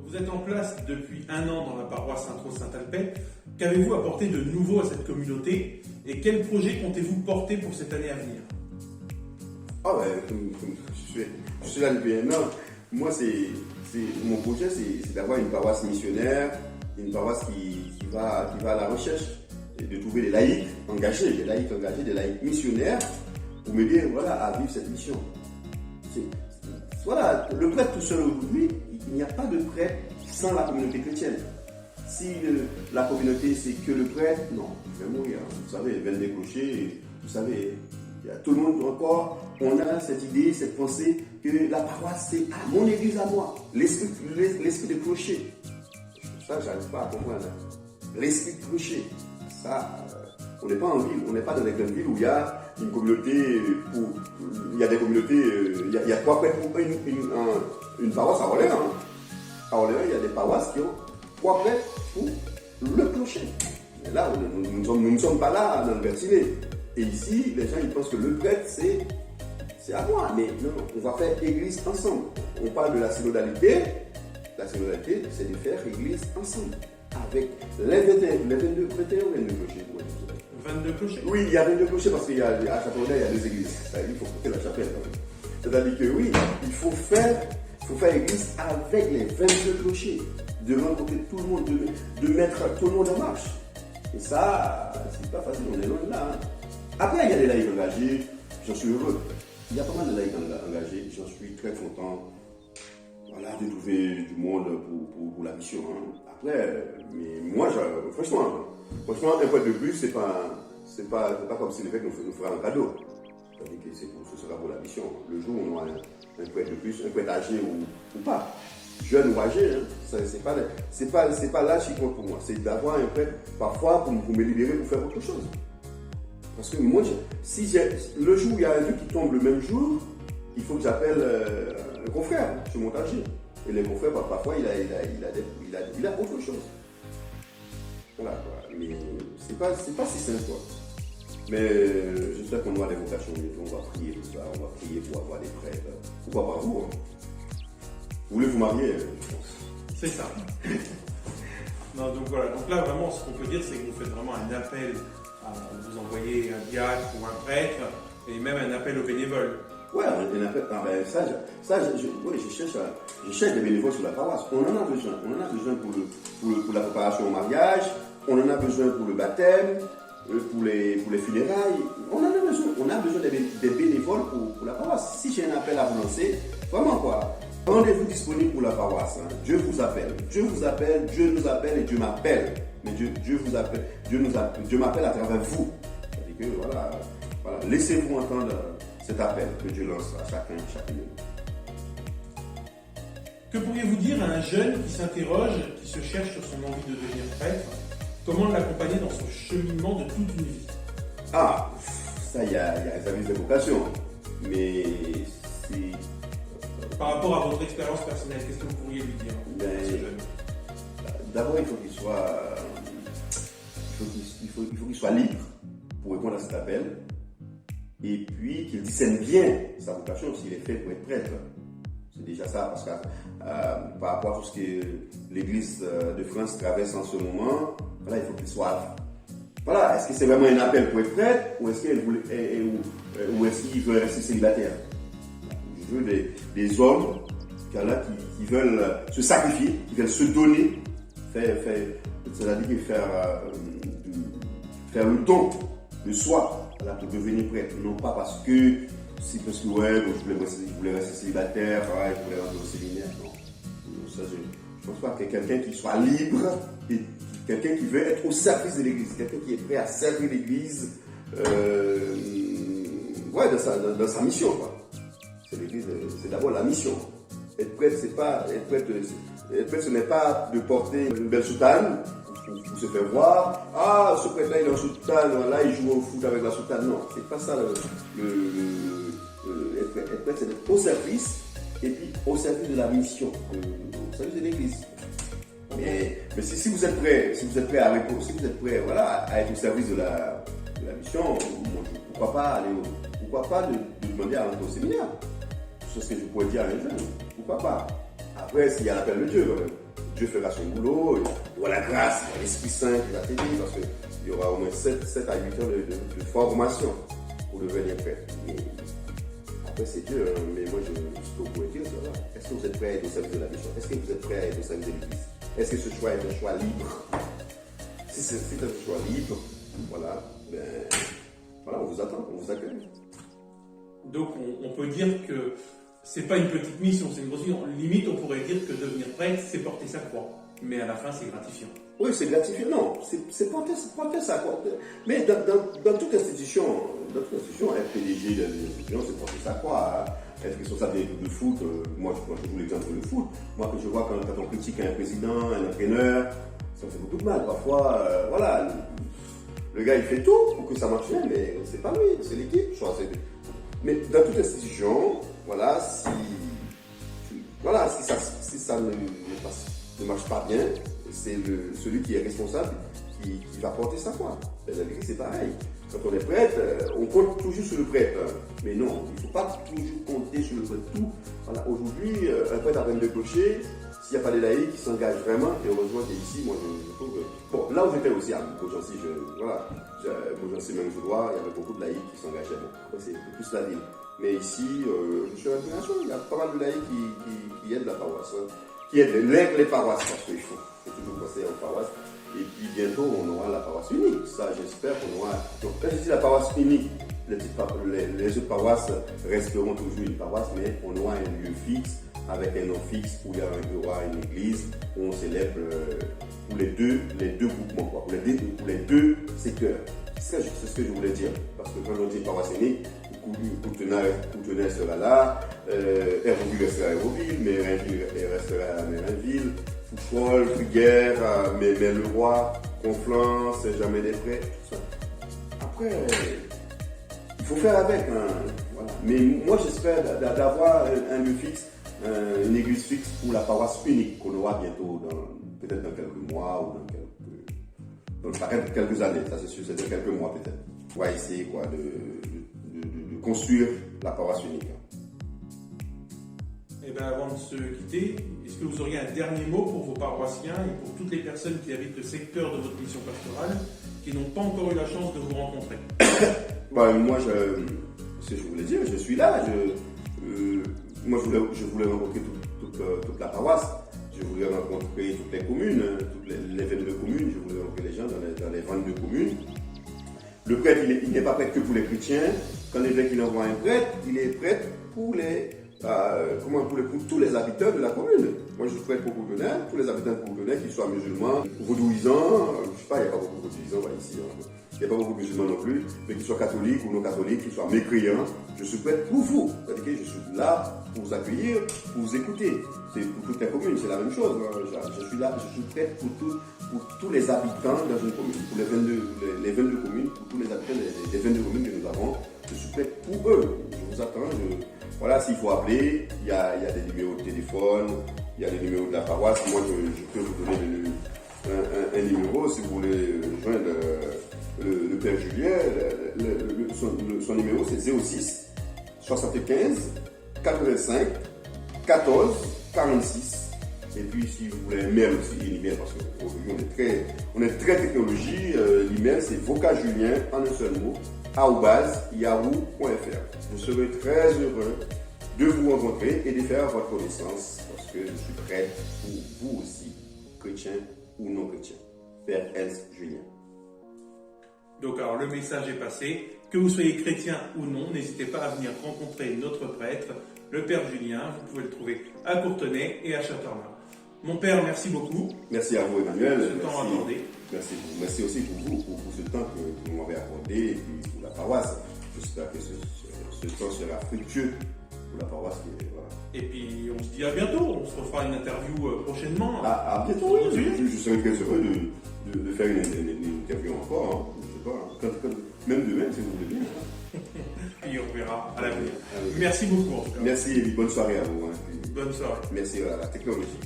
Vous êtes en place depuis 1 an dans la paroisse Saint-Rose-Saint-Alpais. Qu'avez-vous apporté de nouveau à cette communauté et quels projets comptez-vous porter pour cette année à venir? Je suis là depuis 1 an. Moi, mon projet, c'est d'avoir une paroisse missionnaire, une paroisse qui va à la recherche et de trouver des laïcs engagés, des laïcs missionnaires pour m'aider à vivre cette mission. Le prêtre tout seul aujourd'hui, il n'y a pas de prêtre sans la communauté chrétienne. Si la communauté c'est que le prêtre, non, il va mourir. Vous savez, 22 clochers, vous savez, il y a tout le monde encore, on a cette idée, cette pensée que la paroisse c'est mon église à moi, l'esprit de clocher. Ça, j'arrive pas à comprendre. L'esprit de clocher, ça, on n'est pas en ville, on n'est pas dans les grandes villes où il y a une communauté, il y a des communautés, il y a 3 prêtres pour une paroisse à Orléans. Hein. À Orléans, il y a des paroisses qui ont 3 prêtres pour le clocher. Mais là, nous ne sommes pas là dans le Bertinet. Et ici, les gens ils pensent que le prêtre, c'est à moi. Mais non, on va faire église ensemble. On parle de la synodalité. La synodalité, c'est de faire église ensemble. Avec les 22 clochers. 22 clochers? Oui, il y a 22 clochers parce qu'à Châteauneuf, il y a 2 églises. Il faut compter la chapelle. C'est-à-dire que oui, il faut faire église avec les 22 clochers. De rencontrer tout le monde, de mettre tout le monde en marche. Et ça, c'est pas facile, on est loin de là. Hein. Après, il y a des laïcs engagés, j'en suis heureux. Il y a pas mal de laïcs engagés, j'en suis très content. Voilà, de trouver du monde pour la mission. Hein. Après, mais moi, franchement, un point de plus, c'est pas comme si le fait qu'on nous fera un cadeau. C'est-à-dire que ce sera pour la mission. Le jour où on aura un prêtre de plus, un prêtre âgé ou pas, jeune ou âgé, hein, c'est pas l'âge qui compte pour moi. C'est d'avoir un prêtre parfois pour me libérer pour faire autre chose. Parce que moi, le jour où il y a un truc qui tombe le même jour, il faut que j'appelle un confrère sur mon âgé. Et les confrères, parfois, il a autre chose. Voilà, quoi. Mais c'est pas si simple, quoi. Mais j'espère qu'on aura des vocations bientôt. On va prier pour ça. On va prier pour avoir des prêtres. Pourquoi pas vous, hein? Vous voulez vous marier, je pense. C'est ça. Non, donc voilà. Donc là, vraiment, ce qu'on peut dire, c'est que vous faites vraiment un appel à vous envoyer un diacre ou un prêtre, et même un appel aux bénévoles. Ouais, un appel. Je cherche des bénévoles sur la paroisse. On en a besoin. On en a besoin pour la préparation au mariage. On en a besoin pour le baptême, pour les funérailles. On en a besoin. On a besoin des bénévoles pour la paroisse. Si j'ai un appel à vous lancer, vraiment quoi. Rendez-vous disponible pour la paroisse. Hein. Dieu vous appelle. Dieu nous appelle et Dieu m'appelle. Mais Dieu vous appelle. Dieu m'appelle à travers vous. C'est-à-dire que voilà. Laissez-vous entendre cet appel que Dieu lance à chacune. Que pourriez-vous dire à un jeune qui s'interroge, qui se cherche sur son envie de devenir prêtre? Comment l'accompagner dans son cheminement de toute une vie? Ah, ça, il y a un service de vocation. Mais c'est... Par rapport à votre expérience personnelle, qu'est-ce que vous pourriez lui dire à ce jeune? D'abord, il faut qu'il soit libre pour répondre à cet appel. Et puis qu'il discerne bien sa vocation s'il est fait pour être prêtre. C'est déjà ça, parce que par rapport à tout ce que l'Église de France traverse en ce moment, voilà, il faut qu'il soit... Voilà, est-ce que c'est vraiment un appel pour être prêtre ou est-ce qu'il veut rester célibataire? Je veux des hommes qui veulent se sacrifier, qui veulent se donner, c'est-à-dire faire le don de soi. Voilà, pour devenir prêtre, non pas parce que je voulais rester célibataire, je voulais rentrer au séminaire, non. Ça, je pense pas que quelqu'un qui soit libre, et quelqu'un qui veut être au service de l'Église, quelqu'un qui est prêt à servir l'Église dans sa mission. Quoi. C'est l'Église, c'est d'abord la mission. Être prêtre, ce n'est pas de porter une belle soutane, pour se faire voir. Ah, ce prêtre-là, il est en soutane, là, il joue au foot avec la soutane. Non, c'est pas ça être prêtre, c'est d'être au service, et puis au service de la mission, au service de l'Église. Mais si vous êtes prêt, à répondre, si vous êtes prêt, à être au service de la mission, pourquoi pas de demander à rentrer au séminaire? C'est ce que je pourrais dire à un jeune. Pourquoi pas? Après, s'il y a l'appel de Dieu, quand même. Dieu fera son boulot, il y aura la grâce, il y aura l'Esprit Saint qui va t'aider, parce qu'il y aura au moins 7 à 8 ans de formation pour devenir prêtre. Après, c'est dur, hein, mais moi, ce que vous pouvez dire, c'est voilà. Est-ce que vous êtes prêt à être au service de la mission? Est-ce que vous êtes prêt à être au service de l'Église? Est-ce que ce choix est un choix libre? Si c'est un choix libre, voilà, voilà, on vous attend, on vous accueille. Donc on peut dire que c'est pas une petite mission, c'est une grosse mission. Limite, on pourrait dire que devenir prêtre, c'est porter sa croix. Mais à la fin, c'est gratifiant. Oui, c'est gratifiant. Non, c'est porter sa croix. Mais dans toute institution, être PDG de l'institution, c'est porter sa croix. Être responsable des équipes de foot, moi je joue l'exemple de foot. Moi, quand je vois quand on critique un président, un entraîneur, ça me fait beaucoup de mal. Parfois, voilà, le gars il fait tout pour que ça marche bien, mais c'est pas lui, c'est l'équipe. Mais dans toute institution, voilà, si ça ne marche pas bien, c'est celui qui est responsable qui va porter sa croix. La vérité, c'est pareil. Quand on est prêtre, on compte toujours sur le prêtre. Mais non, il ne faut pas toujours compter sur le prêtre. Tout. Voilà, aujourd'hui, un prêtre a 22 clochers. S'il n'y a pas des laïcs qui s'engagent vraiment, et heureusement qu'ici, moi je trouve que. Bon, là où j'étais aussi à Beaugency, Beaugency même Joudois, il y avait beaucoup de laïcs qui s'engageaient. Bon, c'est plus la ville. Mais ici, je suis à l'intégration, il y a pas mal de laïcs qui aident la paroisse. Hein, qui aident les paroisses, parce qu'il faut toujours passer aux paroisses. Et puis bientôt, on aura la paroisse unique. Ça, j'espère qu'on aura. Donc, quand je dis la paroisse unique, les autres paroisses resteront toujours une paroisse, mais on aura un lieu fixe, avec un nom fixe, où il y aura une église, où on célèbre pour les deux groupements, quoi, pour les deux secteurs. C'est ce que je voulais dire. Parce que quand on dit paroisse unique, Courtenay sera là, Hérouville restera à Hérouville, Mérinville restera à Mérinville, Fouchol, Friguère, Mel-le-Roi, Conflans, Saint-Germain-des-Prés, tout ça. Après, il faut faire avec. Hein, voilà. Mais moi, j'espère d'avoir un lieu fixe, une église fixe pour la paroisse unique qu'on aura bientôt, peut-être dans quelques mois ou dans quelques années. Ça, c'est sûr, c'est dans quelques mois peut-être. On va essayer de construire la paroisse unique. Et bien avant de se quitter, est-ce que vous auriez un dernier mot pour vos paroissiens et pour toutes les personnes qui habitent le secteur de votre mission pastorale qui n'ont pas encore eu la chance de vous rencontrer? Moi, ce que je voulais dire, je suis là. Moi, je voulais rencontrer toute la paroisse. Je voulais rencontrer toutes les communes, les 22 communes. Je voulais rencontrer les gens dans les 22 communes. Le prêtre, il n'est pas prêtre que pour les chrétiens. Quand l'évêque il envoie un prêtre, il est prêtre pour pour tous les habitants de la commune. Moi, je suis prêtre pour Courtenay, tous les habitants de Courtenay, qu'ils soient musulmans, vaudouisants, je ne sais pas, il n'y a pas beaucoup de vaudouisants ici. Il n'y a pas beaucoup de musulmans non plus, mais qu'ils soient catholiques ou non catholiques, qu'ils soient mécréants. Je suis prêtre pour vous. C'est-à-dire que je suis là pour vous accueillir, pour vous écouter. C'est pour toutes les communes, c'est la même chose. Je suis là, je suis prêtre pour tous les habitants dans une commune, pour les 22 communes, pour tous les habitants des 22 communes que nous avons. Je suis prêt pour eux. Je vous attends. Voilà, s'il faut appeler, il y a des numéros de téléphone, il y a des numéros de la paroisse. Moi, je peux vous donner un numéro si vous voulez joindre le Père Julien. Son numéro, c'est 06 75 85 14 46. Et puis, si vous voulez un mail aussi, l'email, parce qu'aujourd'hui, on est très technologie. L'email, c'est vocajulien, en un seul mot, @yahoo.fr. Je serai très heureux de vous rencontrer et de faire votre connaissance parce que je suis prêt pour vous aussi, chrétien ou non chrétien. Père Else Julien. Donc alors le message est passé. Que vous soyez chrétien ou non, n'hésitez pas à venir rencontrer notre prêtre, le Père Julien. Vous pouvez le trouver à Courtenay et à Châteaurin. Mon père, merci beaucoup. Merci à vous, Emmanuel. Pour ce temps accordé. Merci aussi pour vous, pour ce temps que vous m'avez accordé et puis pour la paroisse. J'espère que ce temps sera fructueux pour la paroisse. Voilà. Et puis on se dit à bientôt. On se refera une interview prochainement. À bientôt, oui. Je serai très heureux de faire une interview encore. Hein. Je sais pas. Même demain, si vous voulez bien. Puis on verra à l'avenir. Merci beaucoup en tout cas. Merci et bonne soirée à vous. Hein. Bonne soirée. Merci à la technologie.